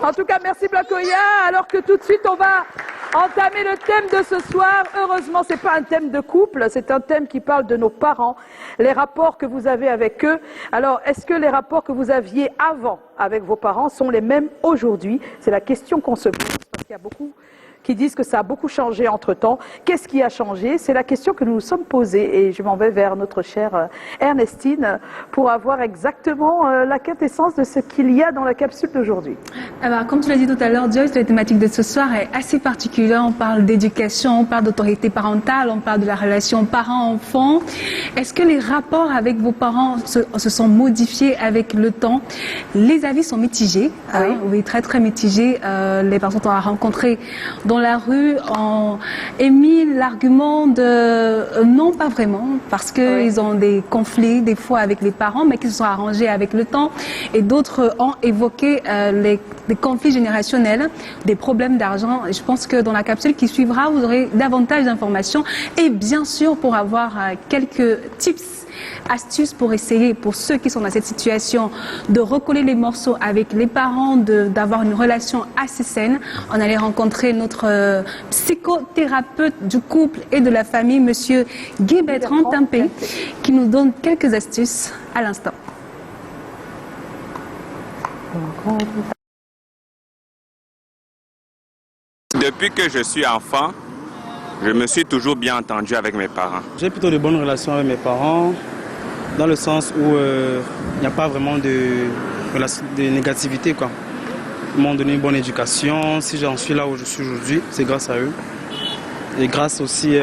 En tout cas, merci Blakoya. Alors que tout de suite, on va entamer le thème de ce soir. Heureusement, c'est pas un thème de couple, c'est un thème qui parle de nos parents, les rapports que vous avez avec eux. Alors, est-ce que les rapports que vous aviez avant avec vos parents sont les mêmes aujourd'hui? C'est la question qu'on se pose, parce qu'il y a beaucoup qui disent que ça a beaucoup changé entre-temps. Qu'est-ce qui a changé? C'est la question que nous nous sommes posée. Et je m'en vais vers notre chère Ernestine pour avoir exactement la quintessence de ce qu'il y a dans la capsule d'aujourd'hui. Alors, comme tu l'as dit tout à l'heure, Joyce, la thématique de ce soir est assez particulière. On parle d'éducation, on parle d'autorité parentale, on parle de la relation parent-enfant. Est-ce que les rapports avec vos parents se sont modifiés avec le temps? Les avis sont mitigés, oui, très très mitigés. Les personnes qu'on a rencontrées dans la rue ont émis l'argument de non, pas vraiment, parce qu'ils ont des conflits des fois avec les parents, mais qui se sont arrangés avec le temps. Et d'autres ont évoqué des conflits générationnels, des problèmes d'argent. Et je pense que dans la capsule qui suivra, vous aurez davantage d'informations. Et bien sûr, pour avoir quelques tips, astuces pour essayer, pour ceux qui sont dans cette situation, de recoller les morceaux avec les parents, d'avoir une relation assez saine. On allait rencontrer notre psychothérapeute du couple et de la famille, monsieur Guy Bertrand Tempé, qui nous donne quelques astuces à l'instant. Depuis que je suis enfant, je me suis toujours bien entendu avec mes parents. J'ai plutôt de bonnes relations avec mes parents, dans le sens où il n'y a pas vraiment de négativité, quoi. Ils m'ont donné une bonne éducation. Si j'en suis là où je suis aujourd'hui, c'est grâce à eux. Et grâce aussi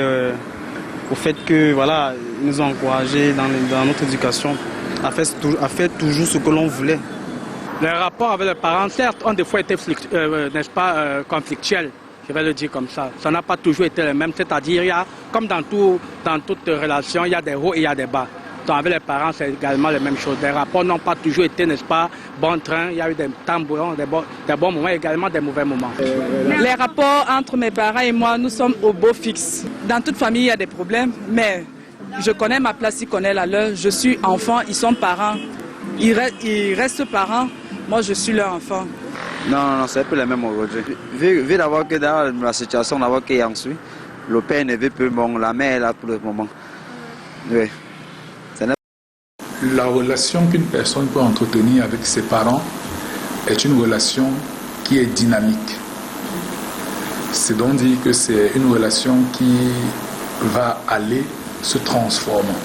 au fait que voilà, ils nous ont encouragés dans notre éducation à faire toujours ce que l'on voulait. Les rapports avec les parents, certes, ont des fois été n'est-ce pas, conflictuels. Je vais le dire comme ça. Ça n'a pas toujours été le même. C'est-à-dire, il y a, comme dans toute relation, il y a des hauts et il y a des bas. Donc avec les parents, c'est également la même chose. Les rapports n'ont pas toujours été, n'est-ce pas, bon train. Il y a eu des temps bons, des bons moments, également des mauvais moments. Les rapports entre mes parents et moi, nous sommes au beau fixe. Dans toute famille, il y a des problèmes, mais je connais ma place, ils connaissent la leur. Je suis enfant, ils sont parents. Ils restent parents, moi je suis leur enfant. Non, c'est un peu le même aujourd'hui. Vu d'avoir que dans la situation d'avoir qu'il y a ensuite, le père ne veut plus, bon, la mère est là pour le moment. Oui. La relation qu'une personne peut entretenir avec ses parents est une relation qui est dynamique. C'est donc dire que c'est une relation qui va aller se transformant.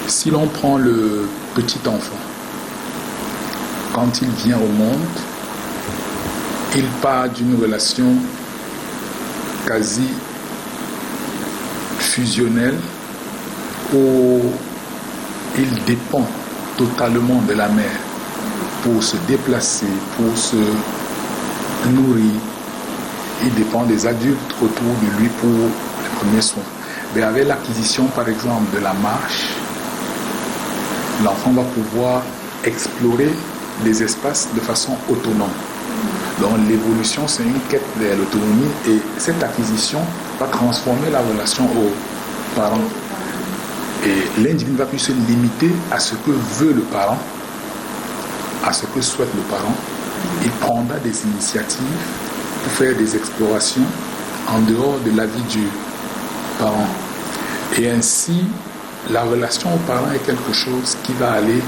Si l'on prend le petit enfant, quand il vient au monde, il part d'une relation quasi fusionnelle où il dépend totalement de la mère pour se déplacer, pour se nourrir. Il dépend des adultes autour de lui pour les premiers soins. Mais avec l'acquisition, par exemple, de la marche, l'enfant va pouvoir explorer les espaces de façon autonome. Donc l'évolution, c'est une quête vers l'autonomie et cette acquisition va transformer la relation aux parents. Et l'individu ne va plus se limiter à ce que veut le parent, à ce que souhaite le parent. Il prendra des initiatives pour faire des explorations en dehors de la vie du parent. Et ainsi, la relation aux parents est quelque chose qui va aller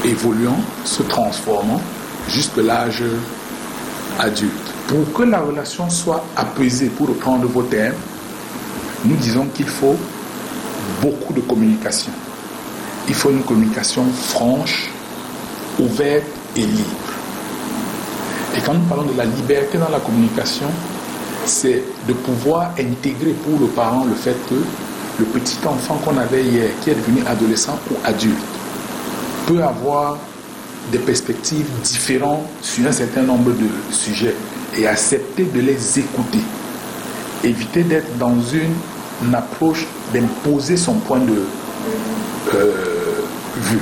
évoluant, se transformant jusqu'à l'âge adulte. Pour que la relation soit apaisée, pour reprendre vos termes, nous disons qu'il faut beaucoup de communication. Il faut une communication franche, ouverte et libre. Et quand nous parlons de la liberté dans la communication, c'est de pouvoir intégrer pour le parent le fait que le petit enfant qu'on avait hier, qui est devenu adolescent ou adulte, peut avoir des perspectives différentes sur un certain nombre de sujets et accepter de les écouter. Éviter d'être dans une approche d'imposer son point de vue.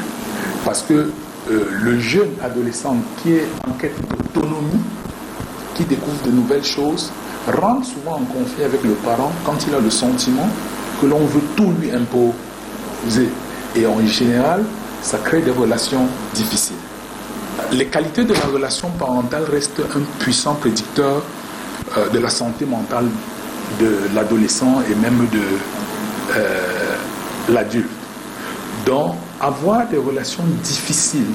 Parce que le jeune adolescent qui est en quête d'autonomie, qui découvre de nouvelles choses, rentre souvent en conflit avec le parent quand il a le sentiment que l'on veut tout lui imposer. Et en général, ça crée des relations difficiles. les qualités de la relation parentale restent un puissant prédicteur de la santé mentale de l'adolescent et même de l'adulte. Donc, avoir des relations difficiles,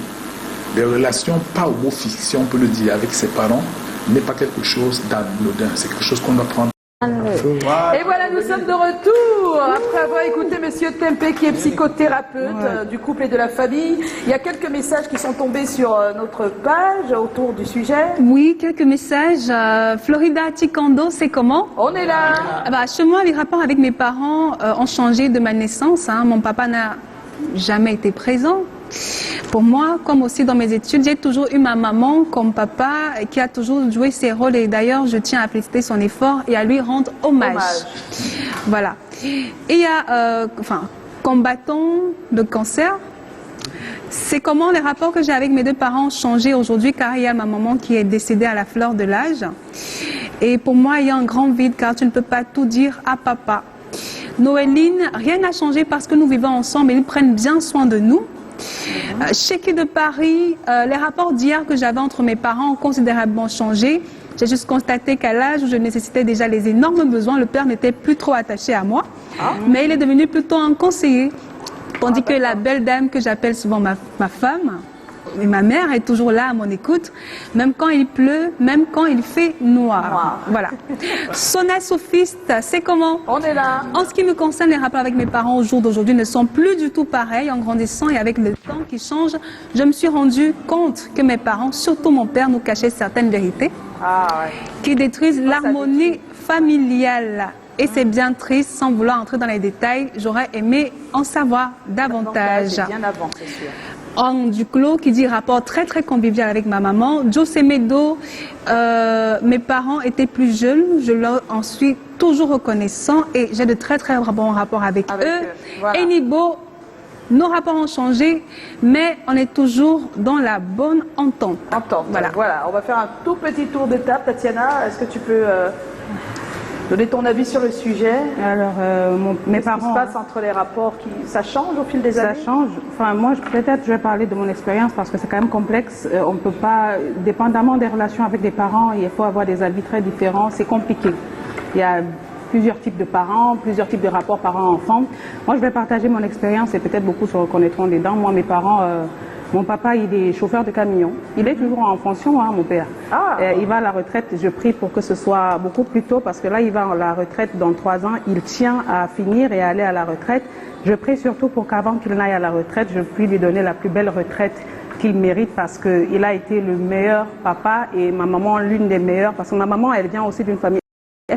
des relations pas au beau fixe, si on peut le dire, avec ses parents, n'est pas quelque chose d'anodin. C'est quelque chose qu'on doit prendre. Et voilà, nous sommes de retour après avoir écouté Monsieur Tempe qui est psychothérapeute du couple et de la famille. Il y a quelques messages qui sont tombés sur notre page autour du sujet. Oui, quelques messages. Florida Chikando, c'est comment? On est là. Chez moi, les rapports avec mes parents ont changé de ma naissance. Mon papa n'a jamais été présent. Pour moi, comme aussi dans mes études, j'ai toujours eu ma maman comme papa qui a toujours joué ses rôles et d'ailleurs, je tiens à féliciter son effort et à lui rendre hommage. Voilà. Et il y a, combattant de cancer. C'est comment les rapports que j'ai avec mes deux parents ont changé aujourd'hui car il y a ma maman qui est décédée à la fleur de l'âge. Et pour moi, il y a un grand vide car tu ne peux pas tout dire à papa. Noéline, rien n'a changé parce que nous vivons ensemble et ils prennent bien soin de nous. Chéki de Paris, les rapports d'hier que j'avais entre mes parents ont considérablement changé. J'ai juste constaté qu'à l'âge où je nécessitais déjà les énormes besoins, le père n'était plus trop attaché à moi, mais il est devenu plutôt un conseiller. Tandis que la belle dame que j'appelle souvent ma femme, et ma mère est toujours là à mon écoute, même quand il pleut, même quand il fait noir. Voilà. Sona Sophiste, c'est comment? On est là. En ce qui me concerne, les rapports avec mes parents au jour d'aujourd'hui ne sont plus du tout pareils. En grandissant et avec le temps qui change, je me suis rendu compte que mes parents, surtout mon père, nous cachaient certaines vérités qui détruisent l'harmonie familiale. Et c'est bien triste, sans vouloir entrer dans les détails, j'aurais aimé en savoir davantage. Bien avant, c'est sûr. Duclos qui dit rapport très très convivial avec ma maman. Jose Medo, mes parents étaient plus jeunes, je leur en suis toujours reconnaissant et j'ai de très très bons rapports avec eux. Voilà. Et Nibo, nos rapports ont changé, mais on est toujours dans la bonne entente. Voilà, on va faire un tout petit tour de table. Tatiana, est-ce que tu peux donner ton avis sur le sujet? Alors, mes parents... Qu'est-ce qui se passe entre les rapports ça change au fil des années? Ça change. Enfin, moi, peut-être, je vais parler de mon expérience parce que c'est quand même complexe. On ne peut pas, dépendamment des relations avec des parents, il faut avoir des avis très différents. C'est compliqué. Il y a plusieurs types de parents, plusieurs types de rapports parents-enfants. Moi, je vais partager mon expérience et peut-être beaucoup se reconnaîtront dedans. Moi, mes parents... mon papa, il est chauffeur de camion. Il est toujours en fonction, mon père. Il va à la retraite. Je prie pour que ce soit beaucoup plus tôt parce que là, il va à la retraite dans 3 ans. Il tient à finir et à aller à la retraite. Je prie surtout pour qu'avant qu'il n'aille à la retraite, je puisse lui donner la plus belle retraite qu'il mérite parce qu'il a été le meilleur papa et ma maman l'une des meilleures parce que ma maman, elle vient aussi d'une famille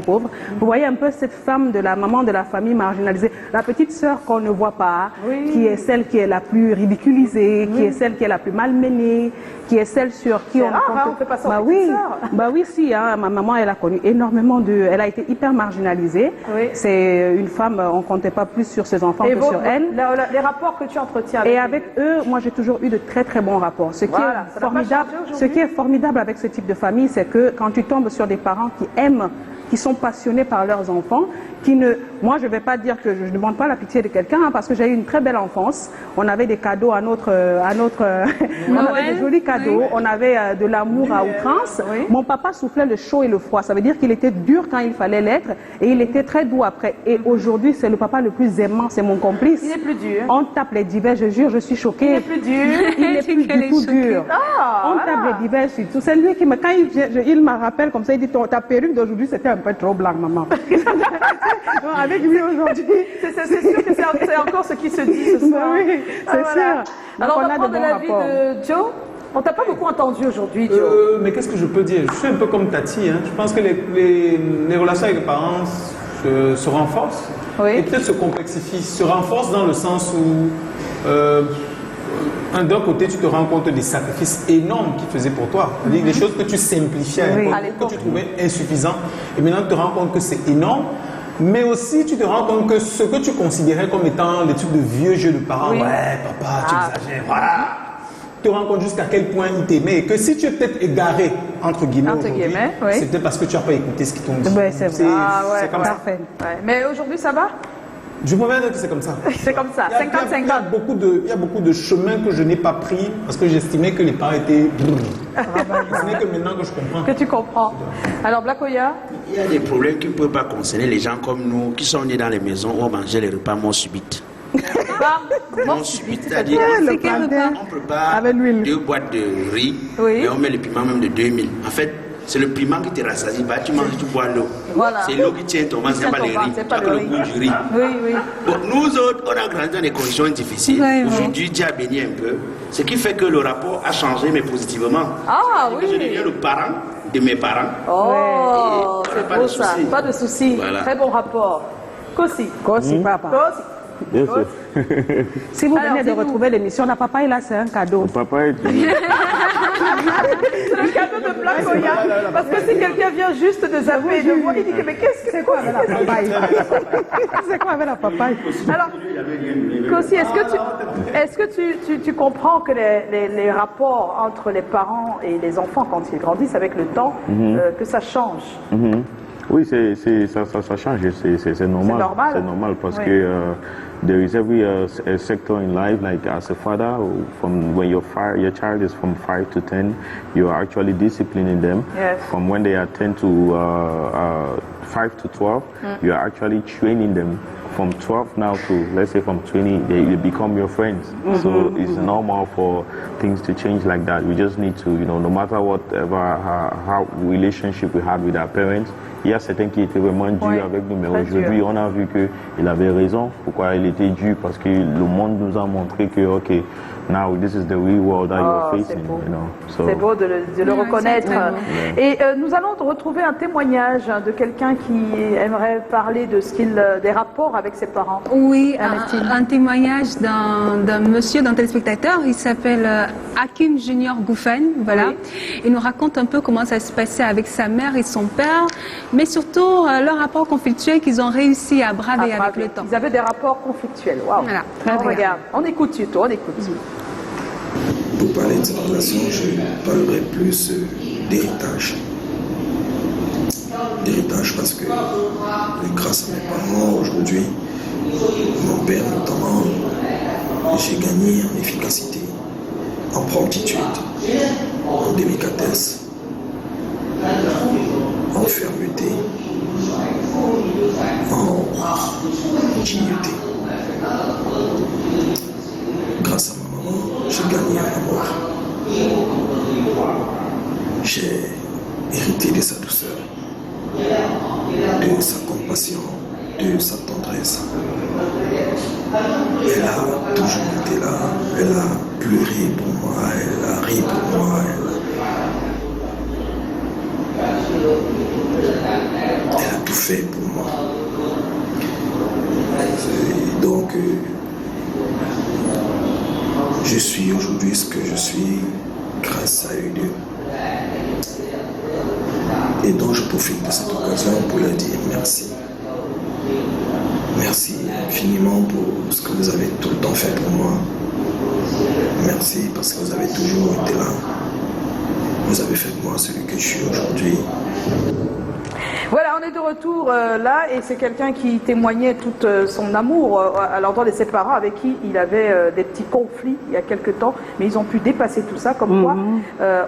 pauvre. Vous voyez un peu cette femme de la maman de la famille marginalisée, la petite sœur qu'on ne voit pas, qui est celle qui est la plus ridiculisée, qui est celle qui est la plus malmenée, qui est celle sur qui on ne fait pas ça. Ma maman, elle a connu énormément elle a été hyper marginalisée. C'est une femme, on ne comptait pas plus sur ses enfants que sur elle. Les rapports que tu entretiens avec eux, moi j'ai toujours eu de très très bons rapports. Ce qui est formidable avec ce type de famille, c'est que quand tu tombes sur des parents qui aiment, qui sont passionnés par leurs enfants, moi je ne vais pas dire que je ne demande pas la pitié de quelqu'un parce que j'ai eu une très belle enfance. On avait des cadeaux on avait des jolis cadeaux, on avait de l'amour à outrance. Mon papa soufflait le chaud et le froid, ça veut dire qu'il était dur quand il fallait l'être et il était très doux après. Et aujourd'hui c'est le papa le plus aimant, c'est mon complice. Il est plus dur. On tape les divers, je jure, je suis choquée. Il est plus dur. Il est plus du tout dur. On tape les divers surtout. C'est lui qui quand il me rappelle comme ça, il dit ta perruque d'aujourd'hui c'était un peu trop blanc, maman. Avec lui aujourd'hui. C'est sûr que c'est encore ce qui se dit ce soir. Oui, c'est sûr. Alors on va prendre l'avis de Joe. On t'a pas beaucoup entendu aujourd'hui, Joe. Mais qu'est-ce que je peux dire? Je suis un peu comme Tati. Je pense que les relations avec les parents se renforcent et peut-être se complexifient. Se renforcent dans le sens où d'un côté, tu te rends compte des sacrifices énormes qu'ils faisaient pour toi. Des choses que tu simplifiais à l'époque, que tu trouvais insuffisantes. Et maintenant, tu te rends compte que c'est énorme. Mais aussi, tu te rends compte que ce que tu considérais comme étant des trucs de vieux jeux de parents, ouais, papa, tu exagères, voilà. Tu te rends compte jusqu'à quel point ils t'aimaient. Et que si tu es peut-être égaré, entre guillemets, c'est peut-être parce que tu n'as pas écouté ce qu'ils t'ont dit. Ouais, c'est vrai. C'est comme parfait. Mais aujourd'hui, ça va? Je peux pas dire que c'est comme ça. C'est comme ça, 50-50. Il y a beaucoup de chemins que je n'ai pas pris parce que j'estimais que les parents étaient... Ce n'est que maintenant que je comprends. Que tu comprends. Alors, Blakoya? Il y a des problèmes qui ne peuvent pas concerner les gens comme nous, qui sont nés dans les maisons où on mangeait les repas mort subite. Mort subite, c'est-à-dire qu'on ne prépare 2 boîtes de riz, et on met le piment même de 2000. En fait, c'est le piment qui te rassasie, tu manges, tu bois l'eau. Voilà. C'est l'eau qui tient ton ventre, c'est pas le riz. Tu as que le goût du riz. Bon, nous autres, on a grandi dans des conditions difficiles. Aujourd'hui, Dieu a béni un peu. Ce qui fait que le rapport a changé, mais positivement. Ah oui. Je deviens le parent de mes parents. Oh, c'est beau ça. Pas de souci. Voilà. Très bon rapport. Kossi. Kossi, papa. Kossi. Bien sûr. Si vous venez de retrouver l'émission, la papa est là, c'est un cadeau. Papa est C'est le cadeau de Blakoya. Parce que si quelqu'un vient juste de zapper de moi, il dit mais qu'est-ce que c'est quoi avec la papaye? C'est quoi avec la papaye? Alors, Kossi, est-ce que tu comprends que les rapports entre les parents et les enfants, quand ils grandissent avec le temps, que ça change? Oui, ça change, c'est normal. C'est normal parce que there is every sector in life, like as a father, from when your child is from 5 to 10, you are actually disciplining them. Yes. From when they are 10 to 5 to 12, you are actually training them. From 12 now to, let's say, from 20, they become your friends. So it's normal for things to change like that. We just need to, no matter whatever how relationship we had with our parents, il y a certains qui étaient vraiment durs avec nous, mais aujourd'hui, on a vu qu'il avait raison. Pourquoi il était dur? Parce que le monde nous a montré que, OK, now this is the real world that you're facing. C'est beau de le reconnaître. Et nous allons retrouver un témoignage de quelqu'un qui aimerait parler de des rapports avec ses parents. Oui, un témoignage d'un monsieur, d'un téléspectateur. Il s'appelle Hakim Junior Gouffen. Voilà. Oui. Il nous raconte un peu comment ça se passait avec sa mère et son père, mais surtout leur rapport conflictuel qu'ils ont réussi à braver avec le temps. Ils avaient des rapports conflictuels. Waouh. Voilà. Regarde, on écoute Tuto, on écoute. Pour parler de cette relation, je parlerai plus d'héritage. D'héritage parce que grâce à mes parents aujourd'hui, mon père notamment, j'ai gagné en efficacité, en promptitude, en délicatesse, en fermeté, en dignité. Grâce à ma maman, j'ai gagné en amour. J'ai hérité de sa douceur, de sa compassion, de sa tendresse. Elle a toujours été là, elle a pleuré pour moi, elle a ri pour moi, elle a tout fait pour moi. Et donc, je suis aujourd'hui ce que je suis grâce à eux deux. Et donc je profite de cette occasion pour leur dire merci. Merci infiniment pour ce que vous avez tout le temps fait pour moi. Merci parce que vous avez toujours été là. Vous avez fait de moi celui que je suis aujourd'hui. Voilà, on est de retour là et c'est quelqu'un qui témoignait tout son amour à l'endroit de ses parents avec qui il avait des petits conflits il y a quelque temps, mais ils ont pu dépasser tout ça, comme quoi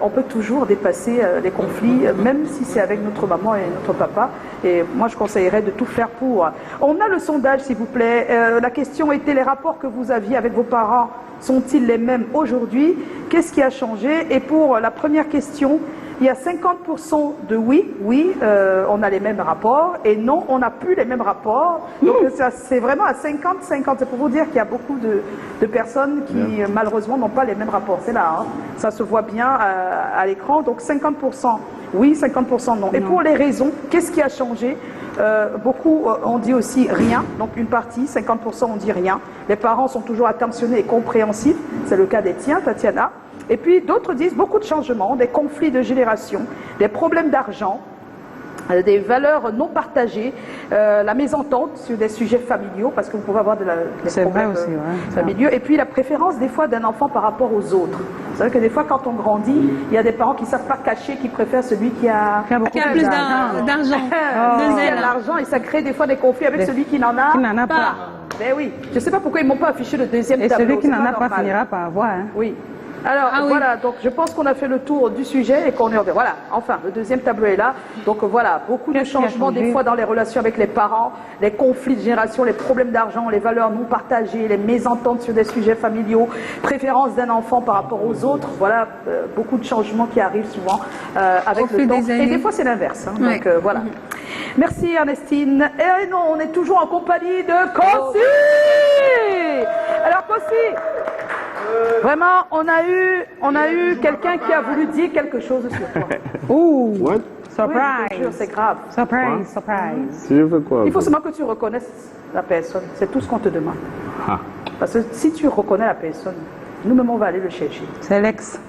on peut toujours dépasser les conflits, même si c'est avec notre maman et notre papa. Et moi, je conseillerais de tout faire pour. On a le sondage, s'il vous plaît. La question était, les rapports que vous aviez avec vos parents sont-ils les mêmes aujourd'hui? Qu'est-ce qui a changé? Et pour la première question, il y a 50% de oui, on a les mêmes rapports, et non, on n'a plus les mêmes rapports. Donc c'est vraiment à 50-50. C'est pour vous dire qu'il y a beaucoup de personnes qui malheureusement n'ont pas les mêmes rapports. C'est là, hein. Ça se voit bien à l'écran. Donc 50% oui, 50% non. Et pour les raisons, qu'est-ce qui a changé? Beaucoup ont dit aussi rien, donc une partie, 50% ont dit rien. Les parents sont toujours attentionnés et compréhensifs, c'est le cas des tiens, Tatiana. Et puis d'autres disent beaucoup de changements, des conflits de génération, des problèmes d'argent, des valeurs non partagées, la mésentente sur des sujets familiaux, parce que vous pouvez avoir des problèmes aussi, familiaux, et puis la préférence des fois d'un enfant par rapport aux autres. Vous savez que des fois quand on grandit, il y a des parents qui ne savent pas cacher, qui préfèrent celui qui a plus d'argent. L'argent, et ça crée des fois des conflits avec celui qui n'en a pas. Ben oui. Je ne sais pas pourquoi ils ne m'ont pas affiché le deuxième tableau. Et celui qui n'en a pas finira par avoir. Hein. Oui. Alors, voilà, donc je pense qu'on a fait le tour du sujet et qu'on est... Voilà, enfin, le deuxième tableau est là. Donc voilà, beaucoup de changements des fois dans les relations avec les parents, les conflits de génération, les problèmes d'argent, les valeurs non partagées, les mésententes sur des sujets familiaux, préférence d'un enfant par rapport aux autres. Voilà, beaucoup de changements qui arrivent souvent avec le temps. Et des fois, c'est l'inverse. Hein, donc voilà. Merci Ernestine. Et non, on est toujours en compagnie de Kossi. Alors Kossi, vraiment, on a eu quelqu'un qui a voulu dire quelque chose sur toi. Ouh, What? surprise. Oui, c'est grave. Surprise, surprise. Tu veux quoi? Il faut seulement que tu reconnaisses la personne. C'est tout ce qu'on te demande. Ah. Parce que si tu reconnais la personne, nous-mêmes, on va aller le chercher. C'est l'ex.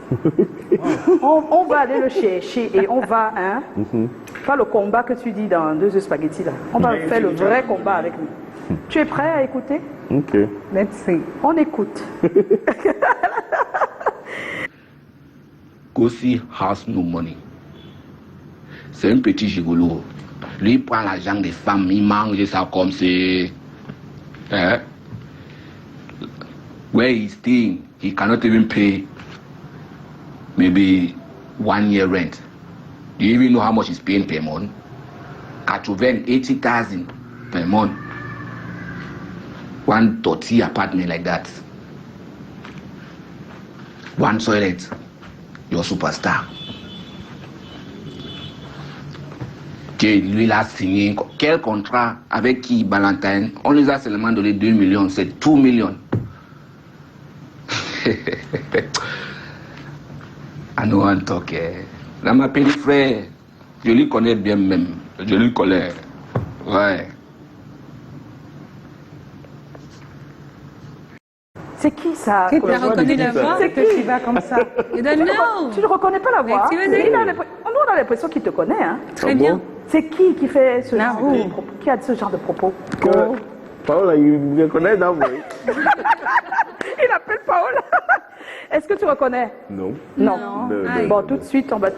On va aller le chercher et on va, hein, pas le combat que tu dis dans 2 œufs spaghettis là. On va faire le vrai combat avec lui. Tu es prêt à écouter? Ok. Let's see. On écoute. Kossi has no money. C'est un petit gigolo. Lui, il prend l'argent des femmes, il mange ça comme c'est... Hein? Where he's staying, he cannot even pay maybe 1 year rent. Do you even know how much he's paying per month? 80,000 per month. 130 apartment like that. 1 toilet. You're superstar. Lui, il a signé quel contrat avec qui, Valentine? On les a seulement donné 2 millions, c'est 2 millions. I know one talk. Là, ma petite frère, je lui connais bien même. Je lui connais. Ouais. C'est qui ça? Tu as reconnu la voix? C'est qui va comme ça? You don't know. Tu ne reconnais pas la voix? Tu veux dire? Nous, on a l'impression qu'il te connaît. Hein? Très bien. C'est qui fait ce genre de propos? Qui a ce genre de propos? Paola, il me connaît d'abord. Il appelle Paola. Est-ce que tu reconnais? Non. Non. Bon, tout de suite, on va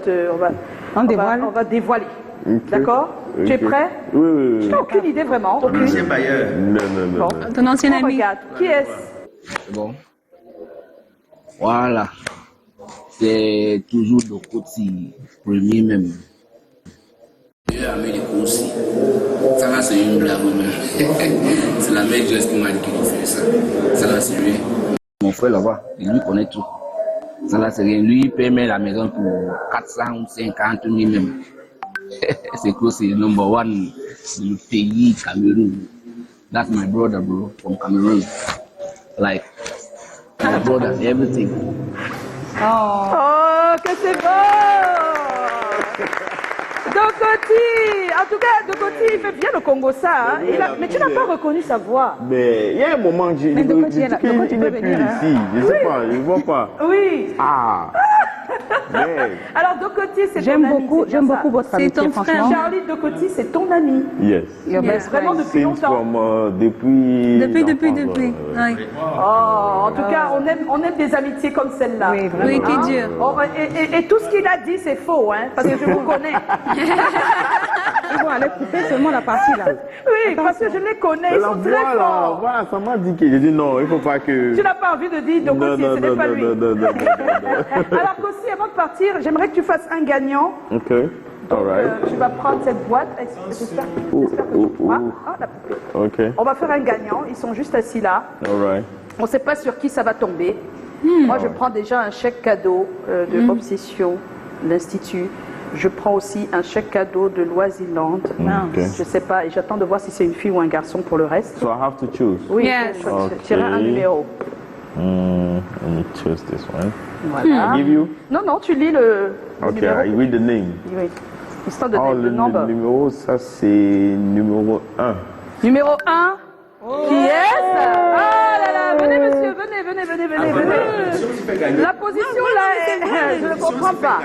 dévoiler. Okay. D'accord? Okay. Tu es prêt? Oui. Tu n'as aucune idée vraiment? Ton ancien bailleur. Non. Bon. Ton ancien ami. Regarde. Qui est-ce? C'est bon. Voilà. C'est toujours le Kossi, premier même. J'ai ami de Kossi. Ça là, c'est une blague même. C'est la mère qui m'a dit qu'il fait ça. Ça là, c'est lui. Mon frère là-bas, il lui connaît tout. Ça là, c'est rien. Lui, il paie même la maison pour 400 ou 50 000 même. C'est Kossi, number 1 du pays Cameroun. That's my brother, bro, from Cameroon. Like, my brother, everything. Oh, que c'est beau! Dokoti! En tout cas, Dokoti, il fait bien le Congo ça. Hein? Mais tu n'as pas reconnu sa voix. Mais il y a un moment, il n'est plus ici. Je ne sais pas, je ne vois pas. Oui. Ah. Alors Dokoti, c'est ton ami. J'aime beaucoup votre amitié, franchement. Charlie Dokoti, c'est ton ami. Yes. Vraiment depuis longtemps. Depuis. Oui. Oh, en tout cas, on aime des amitiés comme celle-là. Oui, qui Dieu. Et tout ce qu'il a dit, c'est faux, hein, parce que je vous connais. Ils vont aller couper seulement la partie là. Oui, parce que je les connais, ils sont très forts. Voilà, ça m'a dit que j'ai dit non, il ne faut pas que... Tu n'as pas envie de dire Dokoti, ce n'est pas lui. Non. Alors Kossi, avant de partir, j'aimerais que tu fasses un gagnant. Ok, all right. Je vais prendre cette boîte. J'espère que tu pourras. Ah, la poupée. Ok. On va faire un gagnant, ils sont juste assis là. All right. On ne sait pas sur qui ça va tomber. Moi, je prends déjà un chèque cadeau de Obsession, l'Institut. Je prends aussi un chèque cadeau de Loisiland. Okay. Je ne sais pas, et j'attends de voir si c'est une fille ou un garçon pour le reste. So I have to choose? Oui, yes. tirer un numéro. Let me choose this one. Voilà. I give you? Non, tu lis le numéro. I read the name. Oui. Histoire de le nombre. Le numéro, ça c'est numéro 1. Numéro 1. Qui est-ce? Ah là là, venez monsieur, venez. La position là, je ne comprends pas.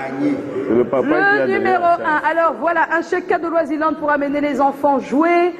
C'est le papa qui a Le numéro 1. Alors voilà, un chèque cadeau Loisiland pour amener les enfants jouer.